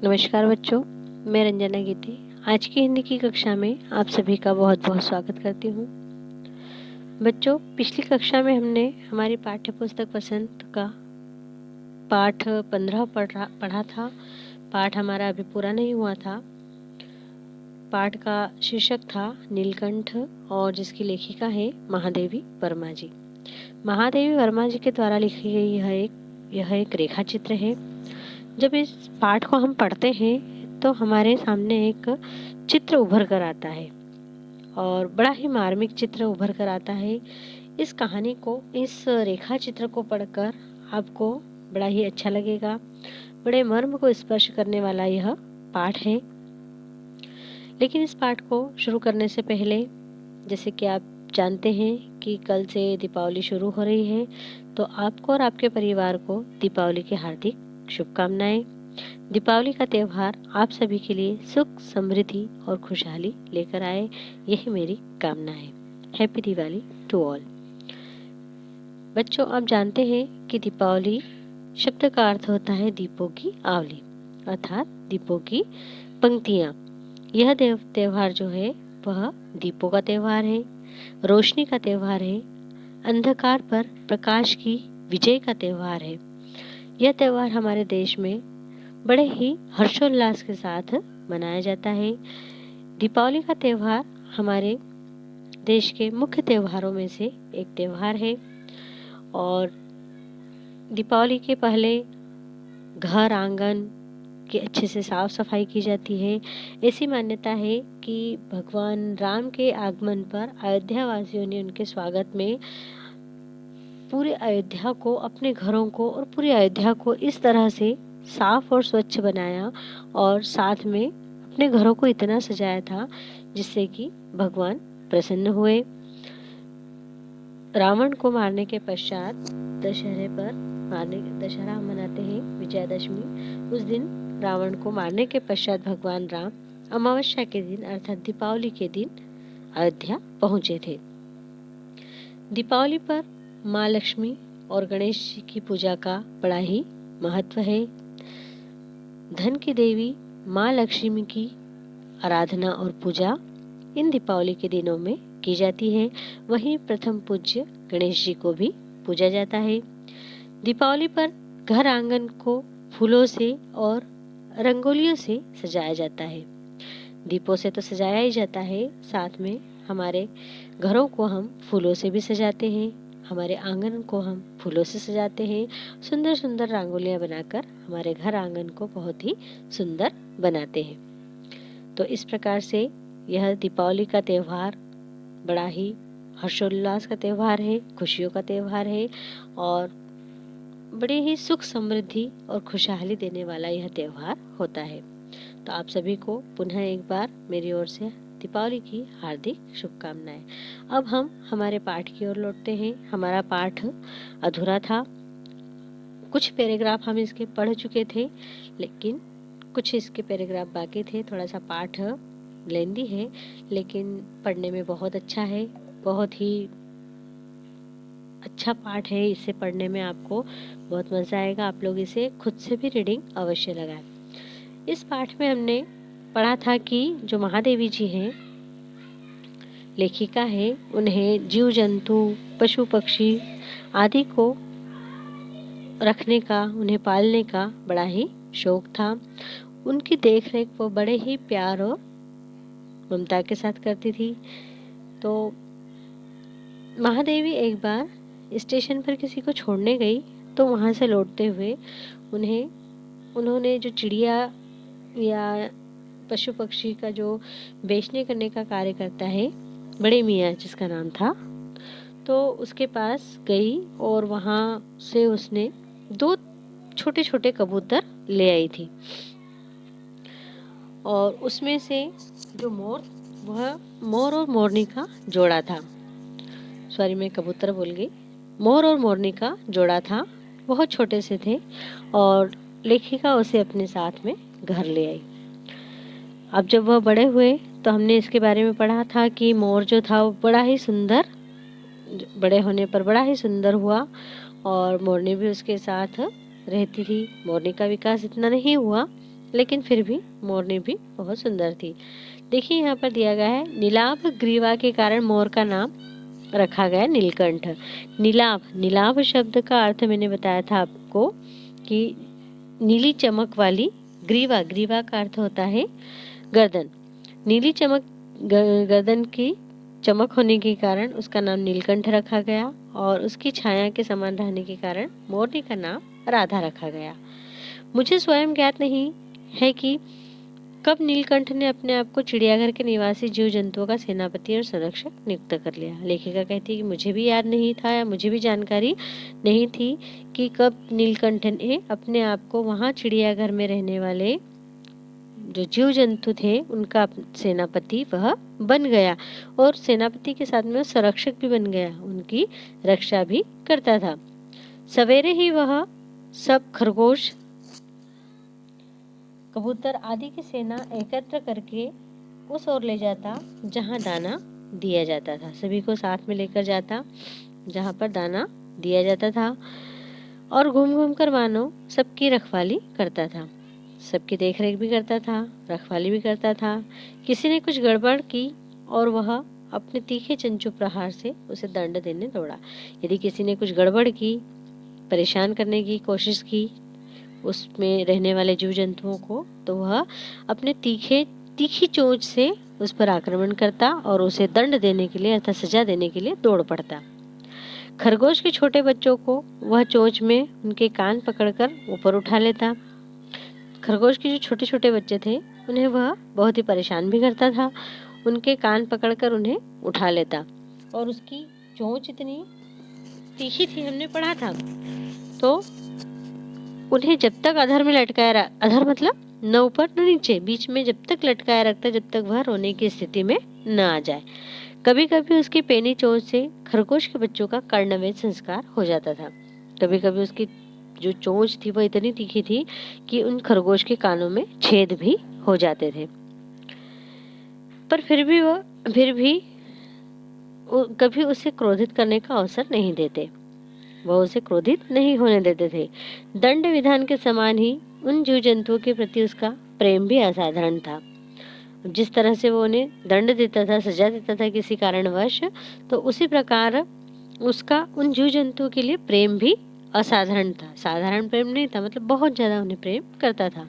नमस्कार बच्चों, मैं रंजना गीते आज की हिंदी की कक्षा में आप सभी का बहुत बहुत स्वागत करती हूँ। बच्चों, पिछली कक्षा में हमने हमारी पाठ्य पुस्तक वसंत का पाठ 15 पढ़ा था। पाठ हमारा अभी पूरा नहीं हुआ था। पाठ का शीर्षक था नीलकंठ और जिसकी लेखिका है महादेवी वर्मा जी। महादेवी वर्मा जी के द्वारा लिखी गई यह एक रेखा चित्र है। जब इस पाठ को हम पढ़ते हैं तो हमारे सामने एक चित्र उभर कर आता है और बड़ा ही मार्मिक चित्र उभर कर आता है। इस कहानी को, इस रेखा चित्र को पढ़कर आपको बड़ा ही अच्छा लगेगा। बड़े मर्म को स्पर्श करने वाला यह पाठ है। लेकिन इस पाठ को शुरू करने से पहले, जैसे कि आप जानते हैं कि कल से दीपावली शुरू हो रही है, तो आपको और आपके परिवार को दीपावली की हार्दिक शुभकामनाएं। दीपावली का त्यौहार आप सभी के लिए सुख, समृद्धि और खुशहाली लेकर आए, यही मेरी कामना है। Happy Diwali to all. बच्चों, आप जानते हैं कि दीपावली शब्द का अर्थ होता है दीपों की आवली, अर्थात दीपों की पंक्तियाँ। यह त्यौहार जो है वह दीपों का त्यौहार है, रोशनी का त्यौहार है, अंधकार पर प्रकाश की विजय का त्यौहार है। यह त्यौहार हमारे देश में बड़े ही हर्षोल्लास के साथ मनाया जाता है। दीपावली का त्यौहार हमारे देश के मुख्य त्योहारों में से एक त्यौहार है और दीपावली के पहले घर आंगन की अच्छे से साफ सफाई की जाती है। ऐसी मान्यता है कि भगवान राम के आगमन पर अयोध्या वासियों ने उनके स्वागत में पूरे अयोध्या को, अपने घरों को और पूरी अयोध्या को इस तरह से साफ और स्वच्छ बनाया और साथ में अपने घरों को इतना सजाया था जिससे कि भगवान प्रसन्न हुए। रावण को मारने के पश्चात दशहरा मनाते हैं, विजयादशमी। उस दिन रावण को मारने के पश्चात भगवान राम अमावस्या के दिन अर्थात दीपावली के दिन अयोध्या पहुंचे थे। दीपावली पर माँ लक्ष्मी और गणेश जी की पूजा का बड़ा ही महत्व है। धन की देवी माँ लक्ष्मी की आराधना और पूजा इन दीपावली के दिनों में की जाती है। वहीं प्रथम पूज्य गणेश जी को भी पूजा जाता है। दीपावली पर घर आंगन को फूलों से और रंगोलियों से सजाया जाता है। दीपों से तो सजाया ही जाता है, साथ में हमारे घरों को हम फूलों से भी सजाते हैं, हमारे आंगन को हम फूलों से सजाते हैं। सुंदर सुंदर रंगोलियां बनाकर हमारे घर आंगन को बहुत ही सुंदर बनाते हैं। तो इस प्रकार से यह दीपावली का त्यौहार बड़ा ही हर्षोल्लास का त्यौहार है, खुशियों का त्यौहार है और बड़ी ही सुख, समृद्धि और खुशहाली देने वाला यह त्यौहार होता है। तो आप सभी को पुनः एक बार मेरी ओर से दीपावली की हार्दिक शुभकामनाएं। अब हम हमारे पाठ की ओर लौटते हैं। हमारा पाठ अधूरा था। कुछ पैराग्राफ हम इसके पढ़ चुके थे, लेकिन कुछ इसके पैराग्राफ बाकी थे। थोड़ा सा पाठ लेंदी है, लेकिन पढ़ने में बहुत अच्छा है। बहुत ही अच्छा पाठ है। इसे पढ़ने में आपको बहुत मज़ा आएगा। आप लोग इसे खुद से भी रीडिंग अवश्य लगाएं। इस पाठ में हमने पढ़ा था कि जो महादेवी जी हैं, लेखिका है, उन्हें जीव जंतु, पशु पक्षी आदि को रखने का, उन्हें पालने का बड़ा ही शौक था। उनकी देखरेख वो बड़े ही प्यार और ममता के साथ करती थी। तो महादेवी एक बार स्टेशन पर किसी को छोड़ने गई, तो वहाँ से लौटते हुए उन्होंने जो चिड़िया या पशु पक्षी का जो बेचने करने का कार्य करता है, बड़े मियाँ जिसका नाम था, तो उसके पास गई और वहाँ से उसने 2 छोटे छोटे कबूतर ले आई थी और उसमें से जो वह मोर और मोरनी का जोड़ा था। सॉरी, मैं कबूतर बोल गई। मोर और मोरनी का जोड़ा था। बहुत छोटे से थे और लेखिका उसे अपने साथ में घर ले आई। अब जब वह बड़े हुए तो हमने इसके बारे में पढ़ा था कि मोर जो था वो बड़ा ही सुंदर, बड़े होने पर बड़ा ही सुंदर हुआ और मोरनी भी उसके साथ रहती थी। मोरनी का विकास इतना नहीं हुआ, लेकिन फिर भी मोरनी भी बहुत सुंदर थी। देखिए यहाँ पर दिया गया है, नीलाभ ग्रीवा के कारण मोर का नाम रखा गया नीलकंठ। नीलाभ, नीलाभ शब्द का अर्थ मैंने बताया था आपको कि नीली चमक वाली। ग्रीवा, ग्रीवा का अर्थ होता है गर्दन। नीली चमक गर्दन की चमक होने के कारण उसका नाम नीलकंठ रखा गया, और उसकी छाया के समान रहने के कारण मोरनी का नाम राधा रखा गया। मुझे स्वयं ज्ञात नहीं है कि कब नीलकंठ ने अपने आप को चिड़ियाघर के निवासी जीव जंतुओं का सेनापति और संरक्षक नियुक्त कर लिया। लेखिका कहती है कि मुझे भी याद नहीं था, या मुझे भी जानकारी नहीं थी कि कब नीलकंठ ने अपने आप को वहाँ चिड़ियाघर में रहने वाले जो जीव जंतु थे उनका सेनापति वह बन गया, और सेनापति के साथ में संरक्षक भी बन गया, उनकी रक्षा भी करता था। सवेरे ही वह सब खरगोश, कबूतर आदि की सेना एकत्र करके उस ओर ले जाता जहां दाना दिया जाता था। सभी को साथ में लेकर जाता जहां पर दाना दिया जाता था, और घूम घूम कर मानो सबकी रखवाली करता था, सबकी देखरेख भी करता था, रखवाली भी करता था। किसी ने कुछ गड़बड़ की और वह अपने तीखे चंचू प्रहार से उसे दंड देने दौड़ा। यदि किसी ने कुछ गड़बड़ की, परेशान करने की कोशिश की उसमें रहने वाले जीव जंतुओं को, तो वह अपने तीखी चोंच से उस पर आक्रमण करता और उसे दंड देने के लिए अर्थात सजा देने के लिए दौड़ पड़ता। खरगोश के छोटे बच्चों को वह चोंच में उनके कान पकड़कर ऊपर उठा लेता। खरगोश के जो छोटे छोटे बच्चे थे उन्हें वह बहुत ही परेशान भी करता था, उनके कान पकड़कर उन्हें उठा लेता, और उसकी चोंच इतनी तीखी थी, हमने पढ़ा था, तो उन्हें जब तक अधर में लटकाया, अधर मतलब न ऊपर न नीचे, बीच में जब तक लटकाया रखता जब तक वह रोने की स्थिति में न आ जाए। कभी कभी उसकी पेनी चोंच से खरगोश के बच्चों का कर्णवेध संस्कार हो जाता था। कभी कभी उसकी जो चोंच थी वह इतनी तीखी थी कि उन खरगोश के कानों में छेद भी हो जाते थे। पर फिर भी कभी उसे क्रोधित करने का अवसर नहीं देते, वह उसे क्रोधित नहीं होने देते थे। दंड विधान के समान ही उन जीव जंतुओं के प्रति उसका प्रेम भी असाधारण था। जिस तरह से वो उन्हें दंड देता था, सजा देता था किसी कारणवश, तो उसी प्रकार उसका उन जीव जंतुओं के लिए प्रेम भी असाधारण था। साधारण प्रेम नहीं था, मतलब बहुत ज्यादा उन्हें प्रेम करता था।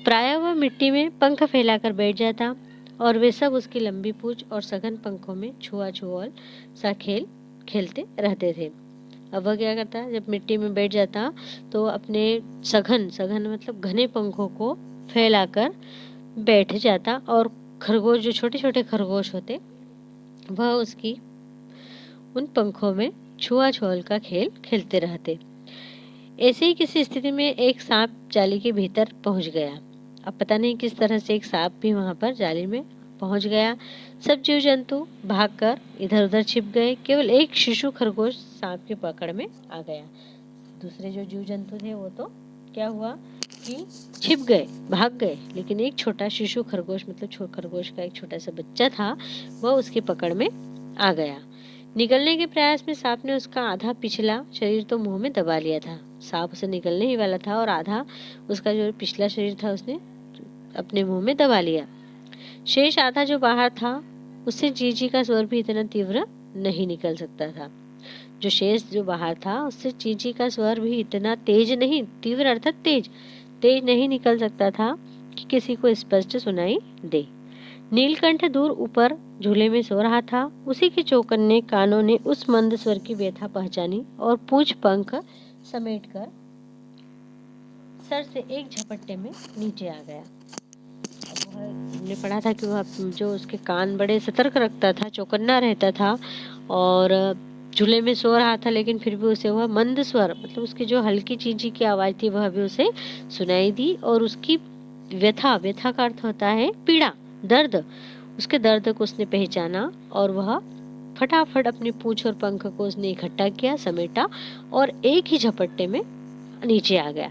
प्रायः वह मिट्टी में पंख फैलाकर बैठ जाता और वे सब उसकी लंबी पूंछ और सघन पंखों में छुआ-छुआल सा खेल खेलते रहते थे। अब वह क्या करता, जब मिट्टी में बैठ जाता तो अपने सघन मतलब घने पंखों को फैलाकर बैठ जाता, और खरगोश, जो छोटे छोटे खरगोश होते, वह उसकी उन पंखों में छुआ-छुआल का खेल खेलते रहते। ऐसे ही किसी स्थिति में एक सांप जाली के भीतर पहुंच गया। अब पता नहीं किस तरह से एक सांप भी वहां पर जाली में पहुंच गया। सब जीव जंतु भागकर इधर उधर छिप गए। केवल एक शिशु खरगोश सांप की पकड़ में आ गया। दूसरे जो जीव जंतु थे वो तो क्या हुआ कि छिप गए, भाग गए, लेकिन एक छोटा शिशु खरगोश, मतलब खरगोश का एक छोटा सा बच्चा था, वह उसकी पकड़ में आ गया। निकलने के प्रयास में सांप ने उसका आधा पिछला शरीर तो मुंह में दबा लिया था। सांप उसे निकलने ही वाला था और आधा उसका जो पिछला शरीर था उसने अपने मुंह में दबा लिया। शेष आधा जो बाहर था उससे चींची का स्वर भी इतना तीव्र नहीं निकल सकता था। जो शेष जो बाहर था उससे चींची का स्वर भी इतना तेज नहीं, तीव्र अर्थात तेज नहीं निकल सकता था कि किसी को स्पष्ट सुनाई दे। नीलकंठ दूर ऊपर झूले में सो रहा था। उसी के चौकन्ने कानों ने उस मंद स्वर की व्यथा पहचानी और पूंछ पंख समेटकर सर से एक झपट्टे में नीचे आ गया। अब हमने पढ़ा था कि वह जो उसके कान बड़े सतर्क रखता था, चौकन्ना रहता था, और झूले में सो रहा था, लेकिन फिर भी उसे वह मंद स्वर, मतलब उसकी जो हल्की चींची की आवाज थी वह भी उसे सुनाई दी, और उसकी व्यथा का अर्थ होता है पीड़ा, दर्द, उसके दर्द को उसने पहचाना, और वह फटाफट अपनी पूंछ और पंख को उसने इकट्ठा किया, समेटा, और एक ही झपट्टे में नीचे आ गया।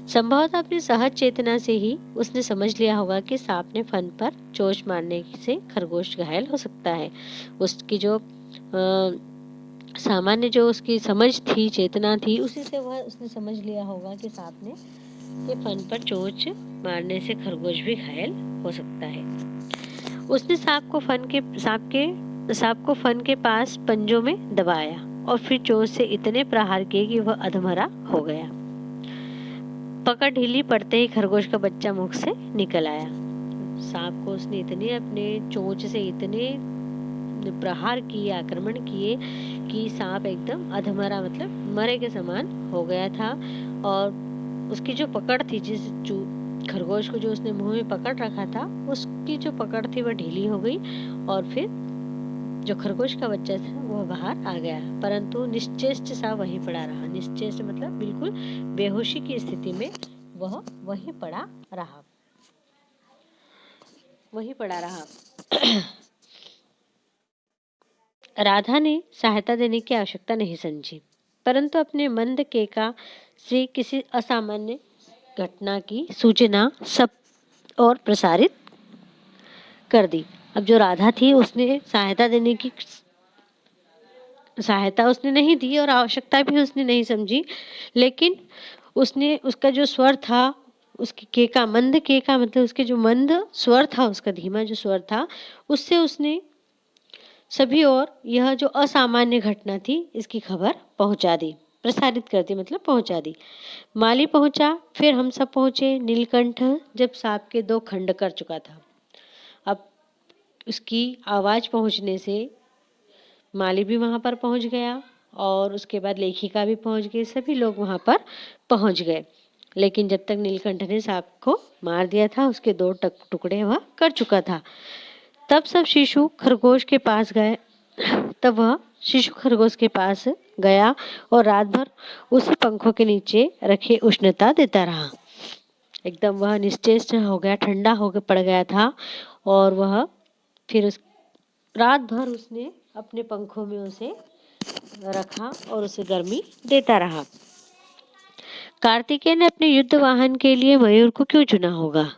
संभवतः अपनी सहज चेतना से ही उसने समझ लिया होगा कि सांप ने फन पर चोंच मारने से खरगोश घायल हो सकता है। उसकी जो सामान्य जो उसकी समझ थी, चेतना थी, उसी से वह उसने समझ लिया होगा कि सांप ने के फन पर चोंच मारने से खरगोश भी घायल हो सकता है। उसने सांप को फन के पास पंजों में दबाया और फिर चोंच से इतने प्रहार किए कि वह अधमरा हो गया। पकड़ ढीली पड़ते ही खरगोश का बच्चा मुख से निकल आया। सांप को उसने इतने अपने चोंच से इतने प्रहार किए, आक्रमण किए कि सांप एकदम अधमरा मतलब मरे के समान हो गया था। और उसकी जो पकड़ थी, खरगोश को जो उसने मुंह में पकड़ रखा था, उसकी जो पकड़ थी वह ढीली हो गई और फिर जो खरगोश का बच्चा था वह बाहर आ गया, परंतु निश्चेष्ट सा वहीं पड़ा रहा। निश्चेष्ट मतलब बिल्कुल बेहोशी की स्थिति में वह वहीं पड़ा रहा। राधा ने सहायता देने की आवश्यकता नहीं समझी, परंतु अपने मंद केका से किसी असामान्य घटना की सूचना सब और प्रसारित कर दी। अब जो राधा थी उसने सहायता उसने नहीं दी और आवश्यकता भी उसने नहीं समझी, लेकिन उसने उसका जो स्वर था, उसकी मंद केका मतलब उसके जो मंद स्वर था, उसका धीमा जो स्वर था, उससे उसने सभी और यह जो असामान्य घटना थी इसकी खबर पहुंचा दी, प्रसारित कर दी मतलब पहुंचा दी। माली पहुंचा, फिर हम सब पहुंचे। नीलकंठ जब सांप के 2 खंड कर चुका था, अब उसकी आवाज पहुंचने से माली भी वहां पर पहुंच गया और उसके बाद लेखिका भी पहुंच गई, सभी लोग वहां पर पहुंच गए। लेकिन जब तक नीलकंठ ने सांप को मार दिया था, उसके 2 टुकड़े वह कर चुका था। तब सब शिशु खरगोश के पास गया और रात भर उसी पंखों के नीचे रखे उष्णता देता रहा। एकदम वह निश्चेष्ट हो गया, ठंडा होकर पड़ गया था और वह फिर उस रात भर उसने अपने पंखों में उसे रखा और उसे गर्मी देता रहा। कार्तिकेय ने अपने युद्ध वाहन के लिए मयूर को क्यों चुना होगा,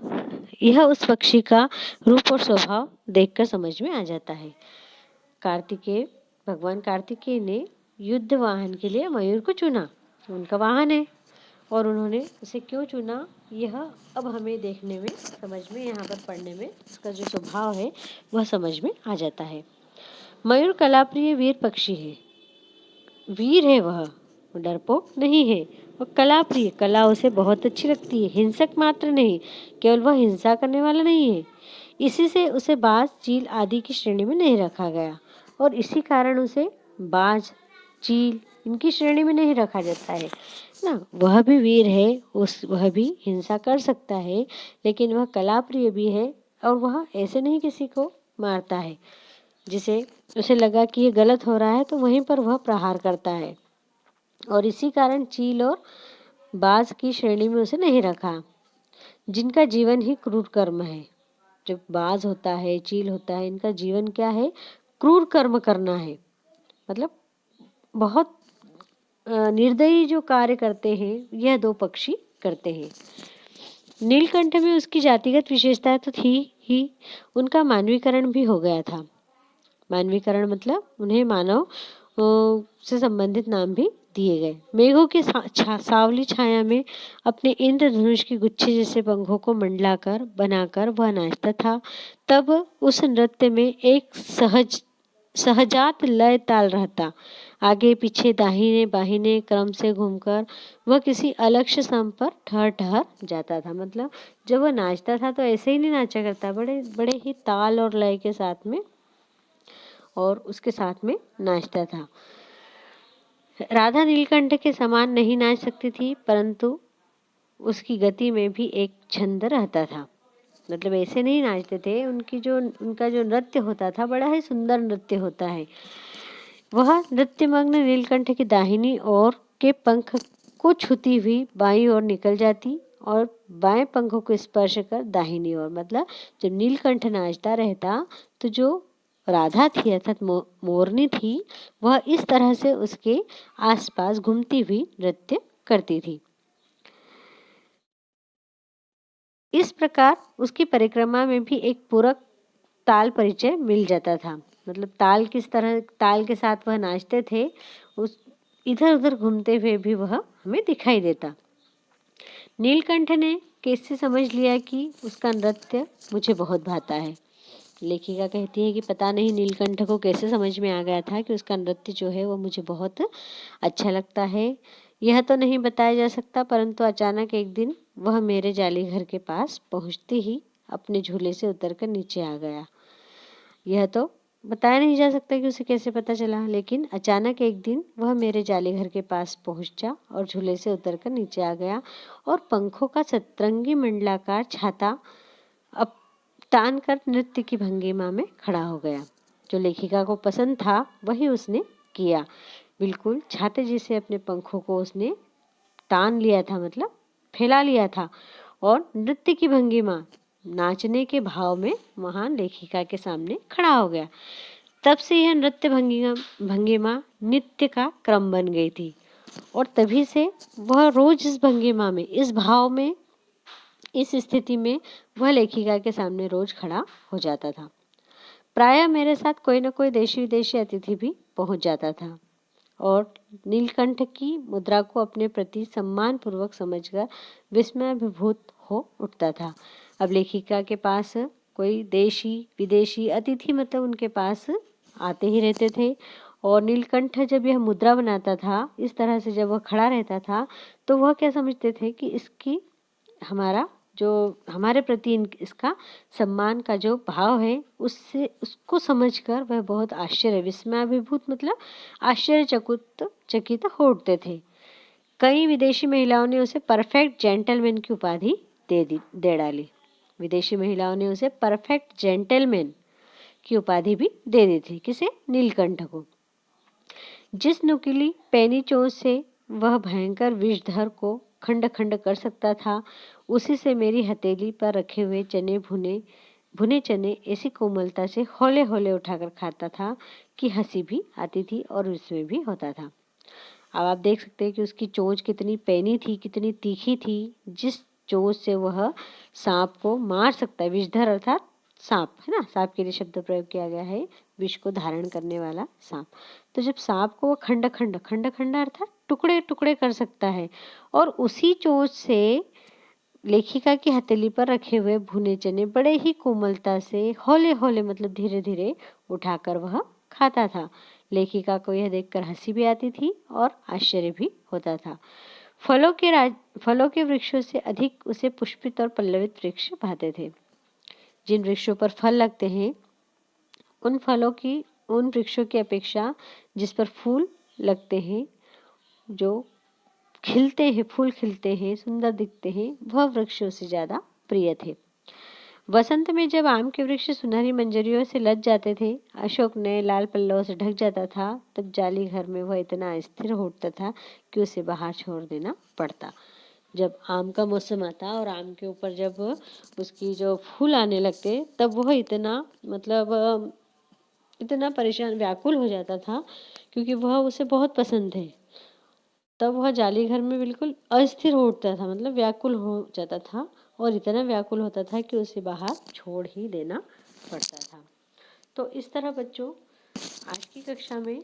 यह उस पक्षी का रूप और स्वभाव देखकर समझ में आ जाता है। भगवान कार्तिकेय ने युद्ध वाहन के लिए मयूर को चुना, उनका वाहन है, और उन्होंने उसे क्यों चुना यह अब हमें देखने में, समझ में, यहाँ पर पढ़ने में उसका जो स्वभाव है वह समझ में आ जाता है। मयूर कलाप्रिय वीर पक्षी है, वीर है वह डरपोक नहीं है। वह कला प्रिय, कला उसे बहुत अच्छी लगती है। हिंसक मात्र नहीं, केवल वह हिंसा करने वाला नहीं है। इसी से उसे बाज, चील आदि की श्रेणी में नहीं रखा गया और इसी कारण उसे बाज, चील इनकी श्रेणी में नहीं रखा जाता है ना। वह भी वीर है, वह भी हिंसा कर सकता है, लेकिन वह कला प्रिय भी है और वह ऐसे नहीं किसी को मारता है। जिसे उसे लगा कि ये गलत हो रहा है तो वहीं पर वह प्रहार करता है और इसी कारण चील और बाज की श्रेणी में उसे नहीं रखा, जिनका जीवन ही क्रूर कर्म है। जब बाज होता है, चील होता है, इनका जीवन क्या है, क्रूर कर्म करना है, मतलब बहुत निर्दयी जो कार्य करते हैं यह 2 पक्षी करते हैं। नीलकंठ में उसकी जातिगत विशेषता तो थी ही, उनका मानवीकरण भी हो गया था। मानवीकरण मतलब उन्हें मानव से संबंधित नाम भी दिए गए। मेघों की सावली छाया में अपने इंद्रधनुष की गुच्छे जैसे पंखों को मंडलाकर बनाकर वह नाचता था। तब उस नृत्य में एक सहजात लय ताल रहता। आगे पीछे दाहिने बाहिने क्रम से घूमकर वह किसी अलक्ष्य सम पर ठहर जाता था। मतलब जब वह नाचता था तो ऐसे ही नहीं नाचा करता, बड़े बड़े ही ताल और लय के साथ में और उसके साथ में नाचता था। राधा नीलकंठ के समान नहीं नाच सकती थी, परंतु उसकी गति में भी एक छंद रहता था। मतलब ऐसे नहीं नाचते थे, उनका जो नृत्य होता था बड़ा ही सुंदर नृत्य होता है। वह नृत्यमग्न नीलकंठ की दाहिनी ओर के पंख को छूती हुई बाईं ओर निकल जाती और बाएं पंखों को स्पर्श कर दाहिनी ओर। मतलब जब नीलकंठ नाचता रहता तो जो राधा थी अर्थात मोरनी थी, वह इस तरह से उसके आसपास घूमती हुई नृत्य करती थी। इस प्रकार उसकी परिक्रमा में भी एक पूरक ताल परिचय मिल जाता था। मतलब ताल किस तरह, ताल के साथ वह नाचते थे, उस इधर उधर घूमते हुए भी वह हमें दिखाई देता। नीलकंठ ने कैसे समझ लिया कि उसका नृत्य मुझे बहुत भाता है। लेखिका कहती है कि पता नहीं नीलकंठ को कैसे समझ में आ गया था कि उसका नृत्य जो है वो मुझे बहुत अच्छा लगता है। यह तो नहीं बताया जा सकता, परंतु अचानक एक दिन वह मेरे जाली घर के पास पहुंचते ही अपने झूले से उतरकर नीचे आ गया। यह तो बताया नहीं जा सकता कि उसे कैसे पता चला, लेकिन अचानक एक दिन वह मेरे जाली घर के पास पहुंचा और झूले से उतरकर नीचे आ गया और पंखों का सतरंगी मंडलाकार छाता अब तान कर नृत्य की भंगिमा में खड़ा हो गया। जो लेखिका को पसंद था वही उसने किया। बिल्कुल छाते जैसे अपने पंखों को उसने तान लिया था, मतलब फैला लिया था, और नृत्य की भंगिमा, नाचने के भाव में महान लेखिका के सामने खड़ा हो गया। तब से यह नृत्य भंगिमा नित्य का क्रम बन गई थी और तभी से वह रोज इस भंगिमा में, इस भाव में, इस स्थिति में वह लेखिका के सामने रोज खड़ा हो जाता था। प्रायः मेरे साथ कोई न कोई देशी विदेशी अतिथि भी पहुंच जाता था और नीलकंठ की मुद्रा को अपने प्रति सम्मान पूर्वक समझकर विस्मयाभिभूत हो उठता था। अब लेखिका के पास कोई देशी विदेशी अतिथि, मतलब उनके पास आते ही रहते थे, और नीलकंठ जब यह मुद्रा बनाता था, इस तरह से जब वह खड़ा रहता था, तो वह क्या समझते थे कि इसकी हमारा जो हमारे प्रति इसका सम्मान का जो भाव है, उससे उसको समझकर वह बहुत विस्मयाभिभूत मतलब चकित हो उठते थे। कई विदेशी महिलाओं ने उसे परफेक्ट जेंटलमैन की उपाधि दे डाली। विदेशी महिलाओं ने उसे परफेक्ट जेंटलमैन की उपाधि भी दे दी थी। किसे? नीलकंठ को। जिस नुकीली पैनी चोंच से वह भयंकर विषधर को खंड खंड कर सकता था, उसी से मेरी हथेली पर रखे हुए भुने चने ऐसी कोमलता से हौले हौले उठाकर खाता था कि हंसी भी आती थी और विस्मय भी होता था। अब आप देख सकते हैं कि उसकी चोंच कितनी पैनी थी, कितनी तीखी थी, जिस चोंच से वह सांप को मार सकता है। विषधर अर्थात सांप, है ना, सांप के लिए शब्द प्रयोग किया गया है, विष को धारण करने वाला सांप। तो जब सांप को वो खंड खंड अर्थात टुकड़े टुकड़े कर सकता है, और उसी चोंच से लेखिका की हथेली पर रखे हुए भुने चने बड़े ही कोमलता से हौले हौले मतलब धीरे धीरे उठाकर वह खाता था। लेखिका को यह देखकर हंसी भी आती थी और आश्चर्य भी होता था। फलों के वृक्षों से अधिक उसे पुष्पित और पल्लवित वृक्ष भाते थे। जिन वृक्षों पर फल लगते हैं, उन वृक्षों की अपेक्षा जिस पर फूल लगते हैं, जो खिलते हैं, फूल खिलते हैं, सुंदर दिखते हैं, वह वृक्षों से ज्यादा प्रिय थे। वसंत में जब आम के वृक्ष सुनहरी मंजरियों से लद जाते थे, अशोक नए लाल पल्लवों से ढक जाता था, तब जाली घर में वह इतना स्थिर हो उठता था कि उसे बाहर छोड़ देना पड़ता। जब आम का मौसम आता और आम के ऊपर जब उसकी जो फूल आने लगते, तब वह इतना परेशान व्याकुल हो जाता था, क्योंकि वह उसे बहुत पसंद है। तब वह जाली घर में बिल्कुल अस्थिर हो उठता था, मतलब व्याकुल हो जाता था, और इतना व्याकुल होता था कि उसे बाहर छोड़ ही देना पड़ता था। तो इस तरह बच्चों, आज की कक्षा में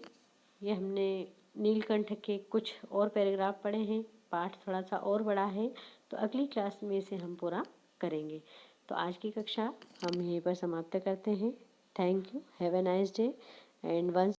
ये हमने नीलकंठ के कुछ और पैराग्राफ पढ़े हैं। पाठ थोड़ा सा और बड़ा है, तो अगली क्लास में इसे हम पूरा करेंगे। तो आज की कक्षा हम यहीं पर समाप्त करते हैं। Thank you, have a nice day, and once